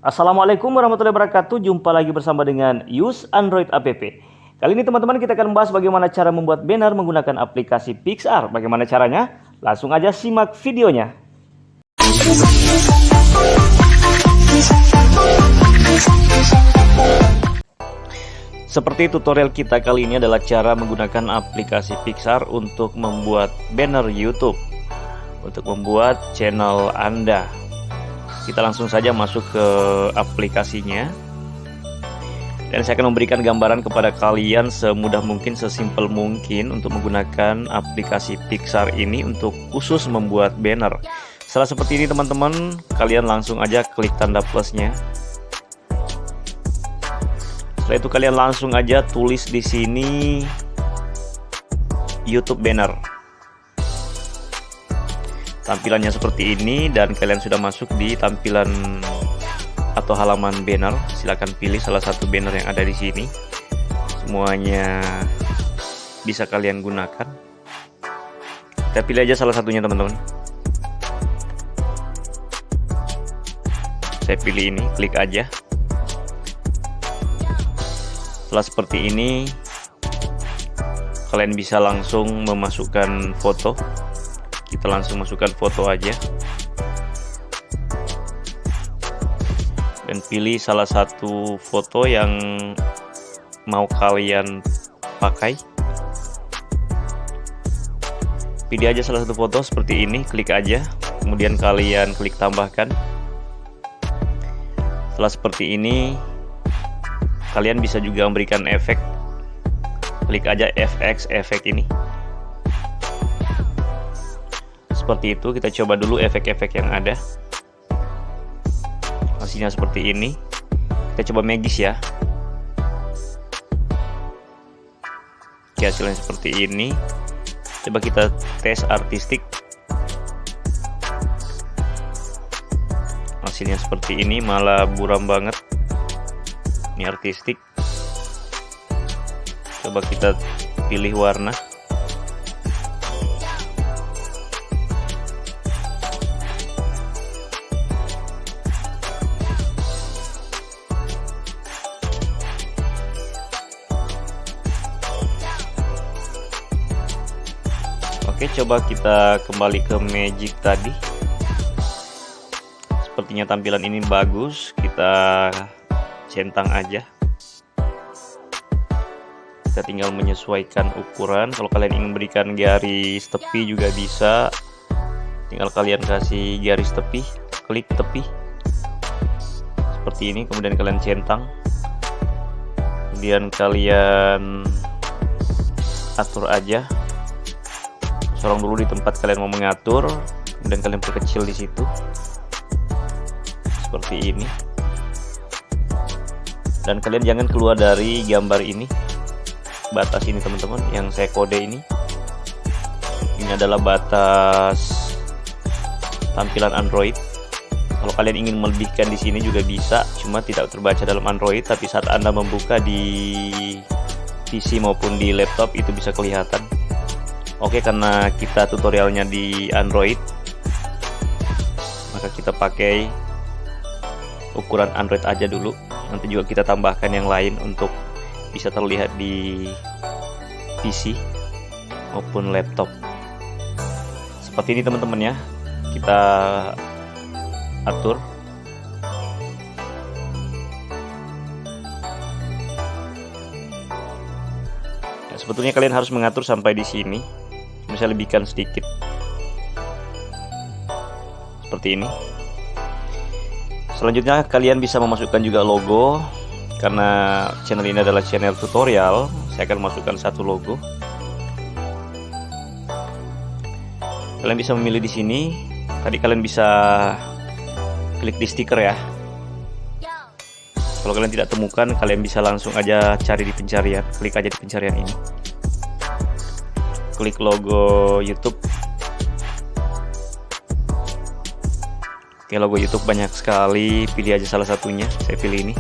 Assalamualaikum warahmatullahi wabarakatuh. Jumpa lagi bersama dengan Use Android App. Kali ini teman-teman kita akan membahas bagaimana cara membuat banner menggunakan aplikasi Pixar. Bagaimana caranya? Langsung aja simak videonya. Seperti tutorial kita kali ini adalah cara menggunakan aplikasi Pixar untuk membuat banner YouTube, untuk membuat channel Anda. Kita langsung saja masuk ke aplikasinya. Dan saya akan memberikan gambaran kepada kalian semudah mungkin, sesimpel mungkin untuk menggunakan aplikasi Pixar ini untuk khusus membuat banner. Setelah seperti ini teman-teman, kalian langsung aja klik tanda plusnya. Setelah itu kalian langsung aja tulis di sini YouTube banner. Tampilannya seperti ini dan kalian sudah masuk di tampilan atau halaman banner. Silahkan pilih salah satu banner yang ada di sini. Semuanya bisa kalian gunakan. Kita pilih aja salah satunya teman-teman. Saya pilih ini, klik aja. Setelah seperti ini, kalian bisa langsung memasukkan foto. Kita langsung masukkan foto aja dan pilih salah satu foto yang mau kalian pakai. Pilih aja salah satu foto seperti ini, klik aja, kemudian kalian klik tambahkan. Setelah seperti ini, kalian bisa juga memberikan efek. Klik aja FX efek ini. Seperti itu, kita coba dulu efek-efek yang ada. Hasilnya seperti ini. Kita coba magis ya. Oke, hasilnya seperti ini. Coba kita tes artistik. Hasilnya seperti ini, malah buram banget. Ini artistik. Coba kita pilih warna. Oke, coba kita kembali ke magic tadi. Sepertinya tampilan ini bagus. Kita centang aja. Kita tinggal menyesuaikan ukuran. Kalau kalian ingin memberikan garis tepi juga bisa. Tinggal kalian kasih garis tepi, klik tepi. Seperti ini, kemudian kalian centang. Kemudian kalian atur aja. Sorong dulu di tempat kalian mau mengatur, kemudian kalian perkecil di situ seperti ini. Dan kalian jangan keluar dari gambar ini, batas ini teman-teman, yang saya kode ini. Ini adalah batas tampilan Android. Kalau kalian ingin melebihkan di sini juga bisa, cuma tidak terbaca dalam Android, tapi saat Anda membuka di PC maupun di laptop itu bisa kelihatan. Oke, karena kita tutorialnya di Android, maka kita pakai ukuran Android aja dulu. Nanti juga kita tambahkan yang lain untuk bisa terlihat di PC maupun laptop. Seperti ini teman-teman ya. Kita atur. Nah, sebetulnya kalian harus mengatur sampai di sini. Bisa lebihkan sedikit seperti ini. Selanjutnya kalian bisa memasukkan juga logo. Karena channel ini adalah channel tutorial, saya akan masukkan satu logo. Kalian bisa memilih di sini. Tadi kalian bisa klik di stiker ya. Kalau kalian tidak temukan, kalian bisa langsung aja cari di pencarian. Klik aja di pencarian ini. Klik logo YouTube. Oke, logo YouTube banyak sekali. Pilih aja salah satunya. Saya pilih ini.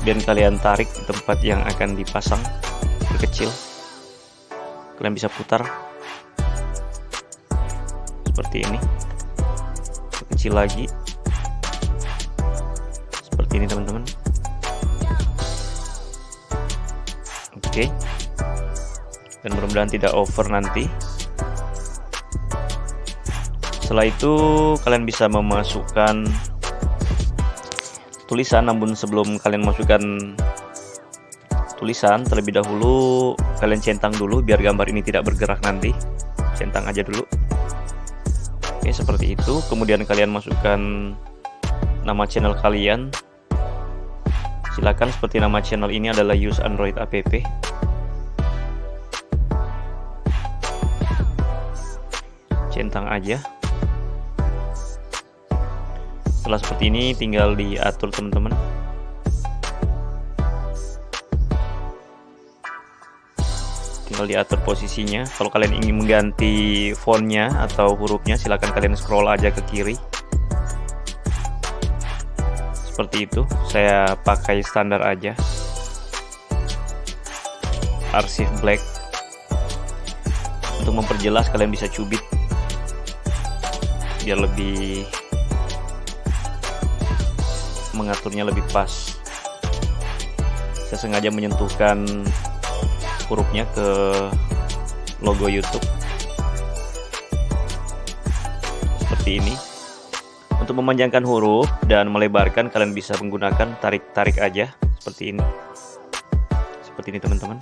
Dan kalian tarik di tempat yang akan dipasang, perkecil. Kalian bisa putar seperti ini. Kecil lagi seperti ini teman-teman. Oke. Dan mudah-mudahan tidak over nanti. Setelah itu kalian bisa memasukkan tulisan, namun sebelum kalian masukkan tulisan, terlebih dahulu kalian centang dulu biar gambar ini tidak bergerak nanti. Centang aja dulu. Oke, seperti itu. Kemudian kalian masukkan nama channel kalian. Silakan, seperti nama channel ini adalah Use Android App. Centang aja. Setelah seperti ini tinggal diatur teman-teman. Tinggal diatur posisinya. Kalau kalian ingin mengganti fontnya atau hurufnya, silahkan kalian scroll aja ke kiri. Seperti itu. Saya pakai standar aja. Arsif black. Untuk memperjelas kalian bisa cubit biar lebih mengaturnya lebih pas. Saya sengaja menyentuhkan hurufnya ke logo YouTube seperti ini. Untuk memanjangkan huruf dan melebarkan kalian bisa menggunakan tarik-tarik aja seperti ini. Seperti ini teman-teman.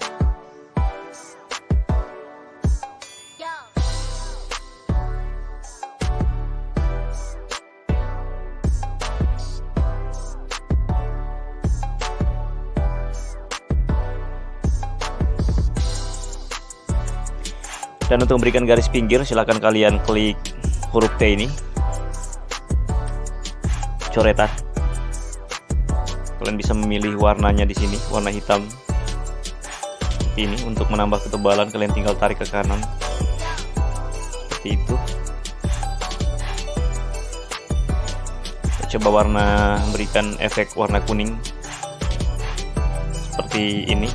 Dan untuk memberikan garis pinggir, silahkan kalian klik huruf T ini, coretan. Kalian bisa memilih warnanya di sini, warna hitam seperti ini. Untuk menambah ketebalan kalian tinggal tarik ke kanan seperti itu. Kita coba memberikan efek warna kuning seperti ini.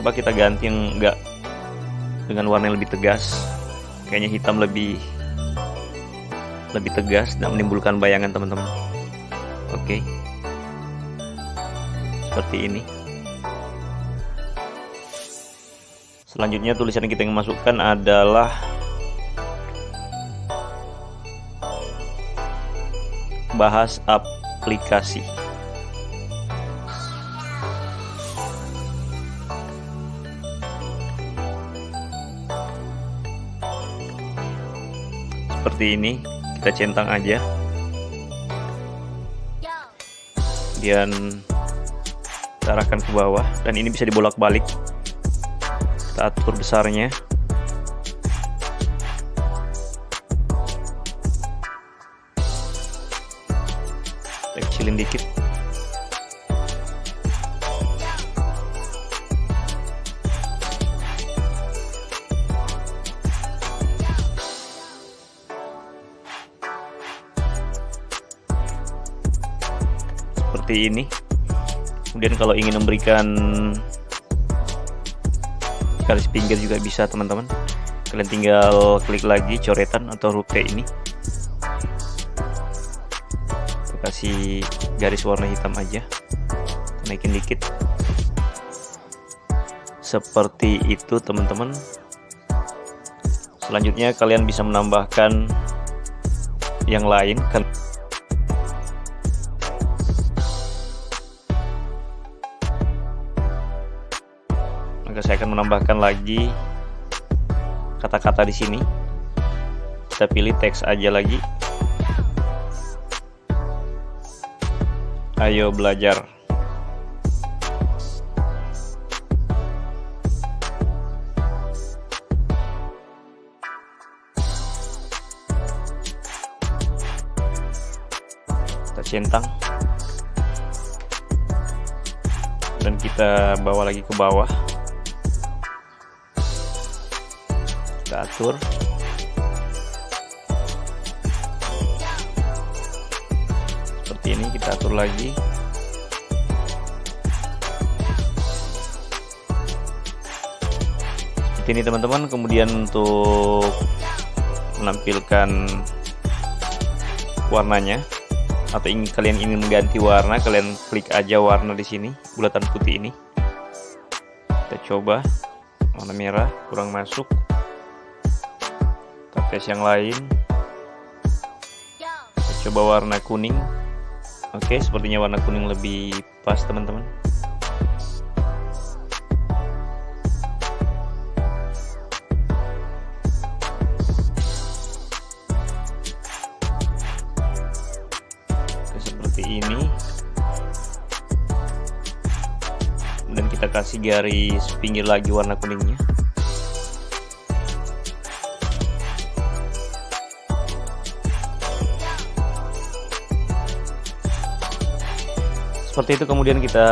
Coba kita ganti yang enggak dengan warna yang lebih tegas. Kayaknya hitam lebih tegas dan menimbulkan bayangan teman-teman. Oke. Seperti ini. Selanjutnya tulisan yang kita ingin masukkan adalah bahas aplikasi. Seperti ini, kita centang aja. Kemudian kita arahkan ke bawah, dan ini bisa dibolak-balik. Kita atur besarnya. Kita kecilin dikit. Seperti ini. Kemudian kalau ingin memberikan garis pinggir juga bisa teman-teman. Kalian tinggal klik lagi coretan atau huruf T ini. Kita kasih garis warna hitam aja. Naikin dikit. Seperti itu teman-teman. Selanjutnya kalian bisa menambahkan yang lain kan. Maka saya akan menambahkan lagi kata-kata di sini. Kita pilih teks aja lagi. Ayo belajar. Kita centang. Dan kita bawa lagi ke bawah. Kita atur ini kita atur lagi. Seperti ini teman-teman. Kemudian untuk menampilkan warnanya, atau kalian ingin mengganti warna, kalian klik aja warna di sini, bulatan putih ini. Kita coba warna merah, kurang masuk. Kita tes yang lain. Kita coba warna kuning. Oke, sepertinya warna kuning lebih pas teman-teman. Seperti ini. Kemudian kita kasih garis pinggir lagi warna kuningnya. Seperti itu, kemudian kita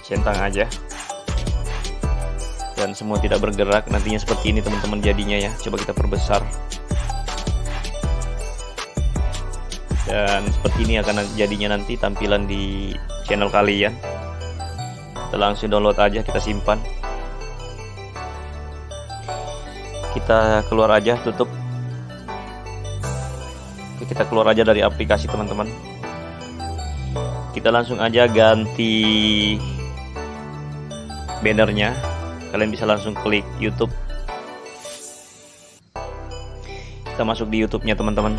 centang aja dan semua tidak bergerak. Nantinya seperti ini teman-teman jadinya ya. Coba kita perbesar. Dan seperti ini akan jadinya nanti tampilan di channel kalian. Kita langsung download aja, kita simpan. Kita keluar aja, tutup. Oke, kita keluar aja dari aplikasi teman-teman. Kita langsung aja ganti bannernya. Kalian bisa langsung klik YouTube. Kita masuk di YouTube-nya teman-teman.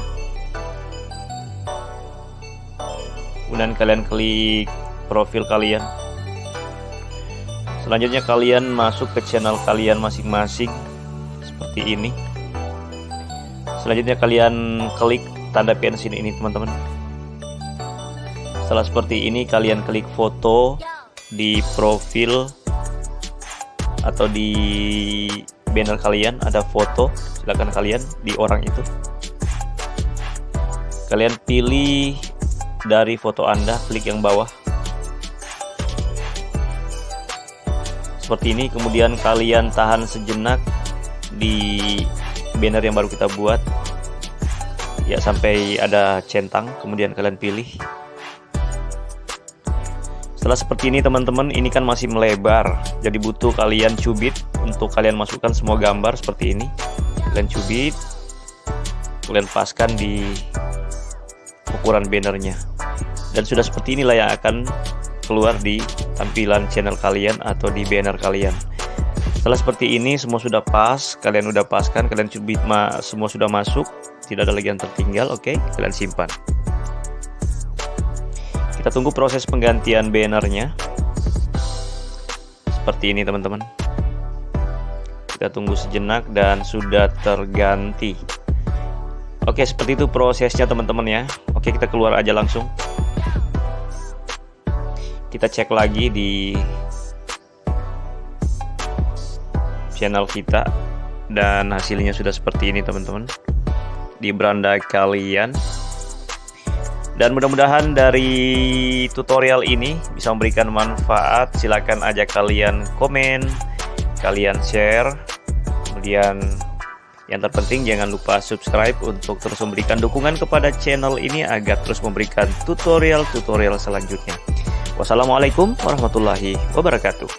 Kemudian kalian klik profil kalian. Selanjutnya kalian masuk ke channel kalian masing-masing seperti ini. Selanjutnya kalian klik tanda pensil ini teman-teman. Setelah seperti ini kalian klik foto di profil atau di banner kalian, ada foto, silakan kalian di orang itu. Kalian pilih dari foto Anda, klik yang bawah. Seperti ini, kemudian kalian tahan sejenak di banner yang baru kita buat. Ya, sampai ada centang, kemudian kalian pilih. Setelah seperti ini teman-teman, ini kan masih melebar, jadi butuh kalian cubit untuk kalian masukkan semua gambar seperti ini. Kalian cubit, kalian paskan di ukuran bannernya, dan sudah seperti inilah yang akan keluar di tampilan channel kalian atau di banner kalian. Setelah seperti ini semua sudah pas, kalian udah paskan, kalian cubit semua sudah masuk, tidak ada lagi yang tertinggal. Oke, kalian simpan. Kita tunggu proses penggantian bannernya. Seperti ini teman-teman. Kita tunggu sejenak dan sudah terganti. Oke, seperti itu prosesnya teman-teman ya. Oke, kita keluar aja langsung. Kita cek lagi di channel kita dan hasilnya sudah seperti ini teman-teman di beranda kalian. Dan mudah-mudahan dari tutorial ini bisa memberikan manfaat. Silakan aja kalian komen, kalian share. Kemudian yang terpenting jangan lupa subscribe untuk terus memberikan dukungan kepada channel ini agar terus memberikan tutorial-tutorial selanjutnya. Wassalamualaikum warahmatullahi wabarakatuh.